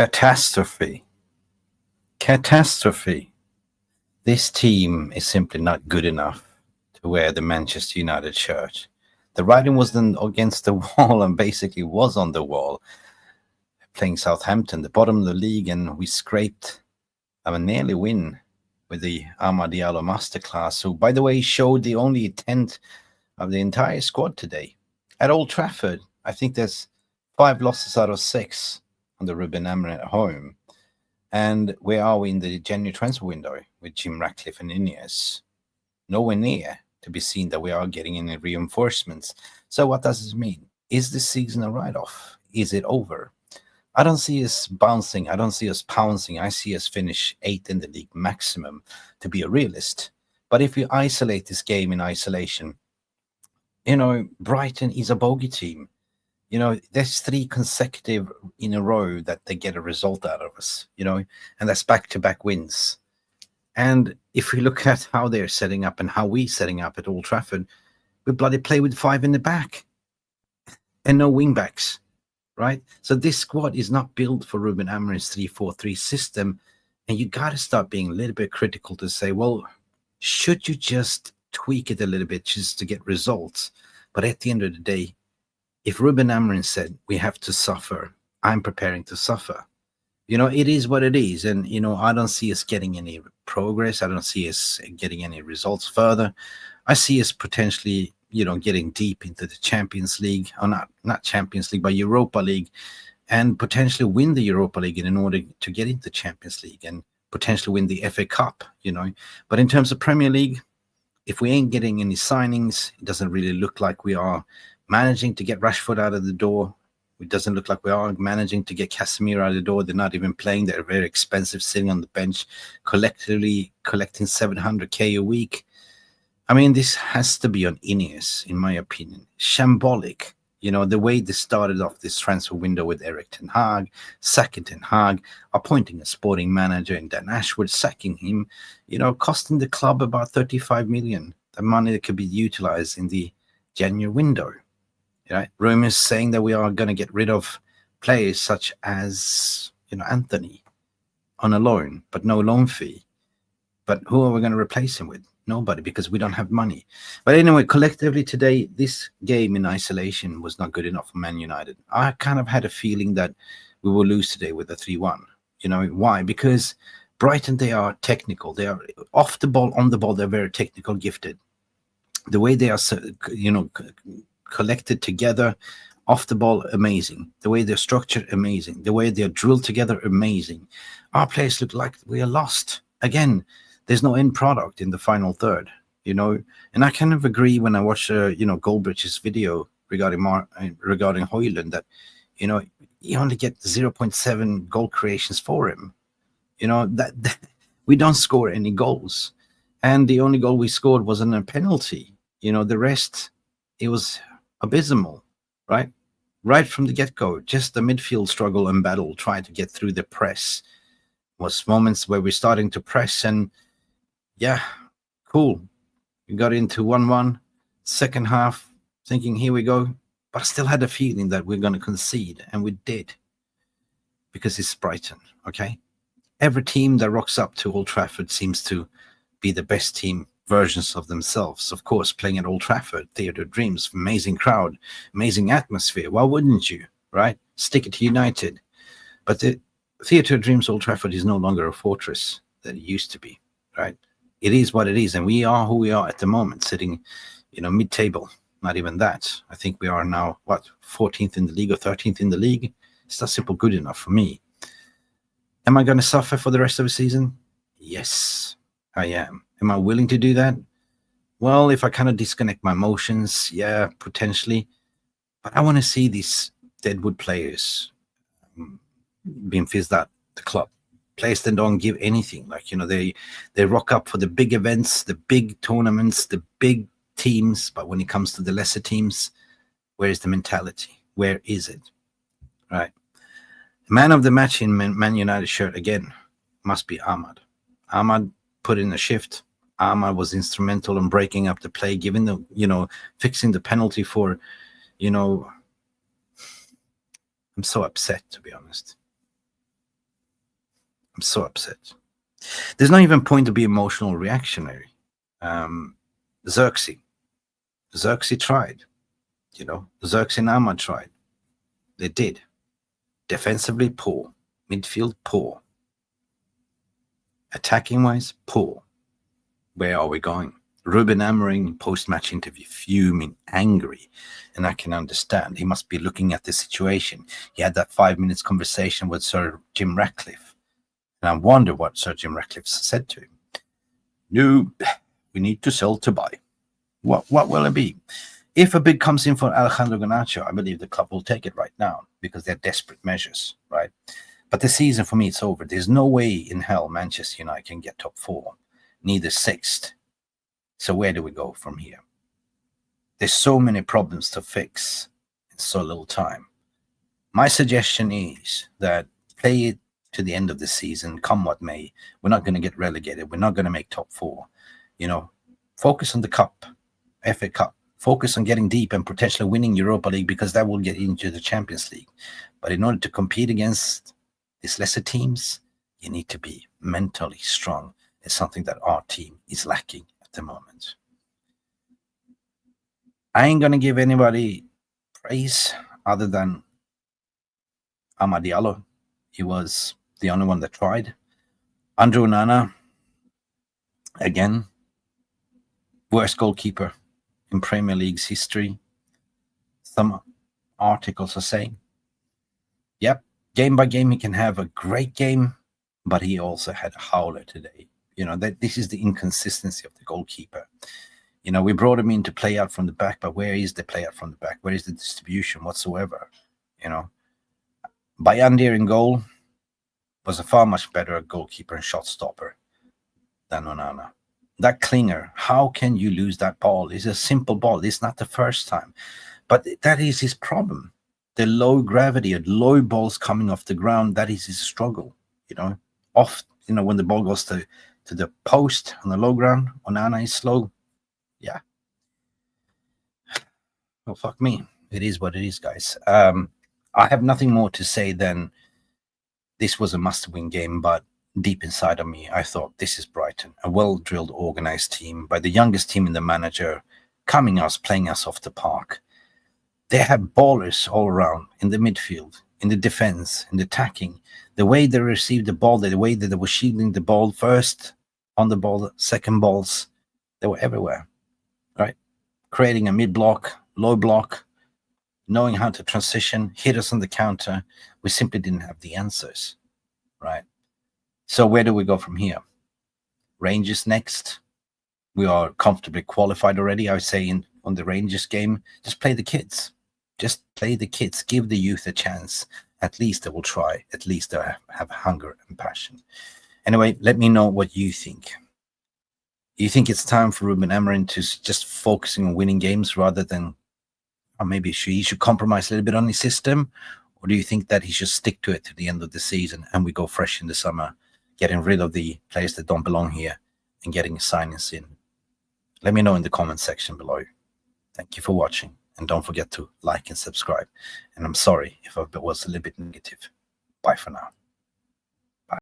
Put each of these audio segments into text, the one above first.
Catastrophe. Catastrophe. This team is simply not good enough to wear the Manchester United shirt. The writing wasn't against the wall and basically was on the wall. Playing Southampton, the bottom of the league, and we scraped a nearly win with the Amad Diallo masterclass, who, by the way, showed the only intent of the entire squad today. At Old Trafford, I think there's 5 losses out of 6 on the Ruben at home. And where are we in the January transfer window with Jim Ratcliffe and Ineos? Nowhere near to be seen that we are getting any reinforcements. So what does this mean? Is this season a write-off? Is it over? I don't see us bouncing. I don't see us pouncing. I see us finish 8th in the league maximum, to be a realist. But if you isolate this game in isolation, Brighton is a bogey team. There's 3 consecutive in a row that they get a result out of us, and that's back-to-back wins. And if we look at how they're setting up and how we're setting up at Old Trafford, we bloody play with 5 in the back and no wing-backs, right? So this squad is not built for Ruben Amorim's 3-4-3 system, and you got to start being a little bit critical to say, well, should you just tweak it a little bit just to get results? But at the end of the day, if Ruben Amorim said we have to suffer, I'm preparing to suffer. It is what it is. And, I don't see us getting any progress. I don't see us getting any results further. I see us potentially, getting deep into the Champions League, or not Champions League, but Europa League, and potentially win the Europa League in order to get into Champions League and potentially win the FA Cup, But in terms of Premier League, if we ain't getting any signings, it doesn't really look like we are managing to get Rashford out of the door. It doesn't look like we are managing to get Casemiro out of the door. They're not even playing. They're very expensive, sitting on the bench, collectively collecting 700k a week. I mean, this has to be on Ineos, in my opinion. Shambolic. The way they started off this transfer window with Eric Ten Hag, sacking Ten Hag, appointing a sporting manager in Dan Ashwood, sacking him, costing the club about 35 million. The money that could be utilized in the January window. Right? Rumours saying that we are going to get rid of players such as, Anthony on a loan, but no loan fee. But who are we going to replace him with? Nobody, because we don't have money. But anyway, collectively today, this game in isolation was not good enough for Man United. I kind of had a feeling that we will lose today with a 3-1. Why? Because Brighton, they are technical. They are off the ball, on the ball, they're very technical, gifted. The way they are, collected together, off the ball, amazing. The way they're structured, amazing. The way they're drilled together, amazing. Our players look like we are lost. Again, there's no end product in the final third, And I kind of agree when I watch, Goldbridge's video regarding Højlund that, you only get 0.7 goal creations for him. That we don't score any goals. And the only goal we scored was on a penalty. The rest, it was abysmal, right from the get-go. Just the midfield struggle and battle, trying to get through the press. Was moments where we're starting to press, and yeah, cool, we got into 1-1 second half, thinking here we go, but I still had a feeling that we're going to concede, and we did, because it's Brighton. Okay, every team that rocks up to Old Trafford seems to be the best team versions of themselves. Of course, playing at Old Trafford, Theatre of Dreams, amazing crowd, amazing atmosphere. Why wouldn't you, right? Stick it to United. But the Theatre of Dreams Old Trafford is no longer a fortress that it used to be, right? It is what it is, and we are who we are at the moment, sitting, mid-table. Not even that. I think we are now, 14th in the league or 13th in the league? It's not simple good enough for me. Am I going to suffer for the rest of the season? Yes, I am. Am I willing to do that? Well, if I kind of disconnect my emotions, yeah, potentially. But I want to see these deadwood players being fizzed out the club. Players that don't give anything. They rock up for the big events, the big tournaments, the big teams. But when it comes to the lesser teams, where is the mentality? Where is it? Right. Man of the match in Man United shirt again must be Ahmad. Ahmad put in a shift. Ahmad was instrumental in breaking up the play, giving the, fixing the penalty for, I'm so upset, to be honest. I'm so upset. There's not even point to be emotional reactionary. Xerxes tried, Xerxes and Ahmad tried. They did. Defensively poor, midfield poor, attacking wise poor. Where are we going? Ruben Amorim post-match interview, fuming, angry, and I can understand. He must be looking at the situation. He had that 5 minutes conversation with Sir Jim Ratcliffe, and I wonder what Sir Jim Ratcliffe said to him. No, we need to sell to buy. What will it be? If a bid comes in for Alejandro Garnacho, I believe the club will take it right now because they're desperate measures, right? But the season for me, it's over. There's no way in hell Manchester United can get top 4, neither 6th. So where do we go from here? There's so many problems to fix in so little time. My suggestion is that play it to the end of the season, come what may. We're not going to get relegated. We're not going to make top 4. Focus on the cup, FA Cup. Focus on getting deep and potentially winning Europa League, because that will get into the Champions League. But in order to compete against these lesser teams, you need to be mentally strong. It's something that our team is lacking at the moment. I ain't going to give anybody praise other than Amad Diallo. He was the only one that tried. Andrew Onana, again, worst goalkeeper in Premier League's history. Some articles are saying, yep, game by game he can have a great game, but he also had a howler today. This is the inconsistency of the goalkeeper. We brought him in to play out from the back, but where is the play out from the back? Where is the distribution whatsoever? Bayandir in goal was a far much better goalkeeper and shot stopper than Onana. That Klinger, how can you lose that ball? It's a simple ball. It's not the first time. But that is his problem. The low gravity and low balls coming off the ground, that is his struggle. When the ball goes to the post on the low ground, Onana is slow. Yeah. Well, fuck me. It is what it is, guys. I have nothing more to say than this was a must-win game, but deep inside of me, I thought this is Brighton, a well-drilled, organized team by the youngest team in the manager, playing us off the park. They have ballers all around in the midfield, in the defense, in the attacking. The way they received the ball, the way that they were shielding the ball first on the ball, second balls, they were everywhere, right? Creating a mid-block, low block, knowing how to transition, hit us on the counter. We simply didn't have the answers, right? So where do we go from here? Rangers next. We are comfortably qualified already. I would say on the Rangers game, just play the kids. Just play the kids. Give the youth a chance. At least they will try. At least they have hunger and passion. Anyway, let me know what you think. You think it's time for Ruben Amorim to just focusing on winning games rather than, or maybe he should compromise a little bit on his system? Or do you think that he should stick to it to the end of the season and we go fresh in the summer, getting rid of the players that don't belong here and getting signings in? Let me know in the comment section below. Thank you for watching, and don't forget to like and subscribe. And I'm sorry if I was a little bit negative. Bye for now. Bye.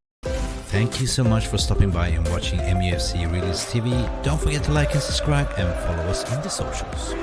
Thank you so much for stopping by and watching Mufc RealistTV. Don't forget to like and subscribe and follow us on the socials.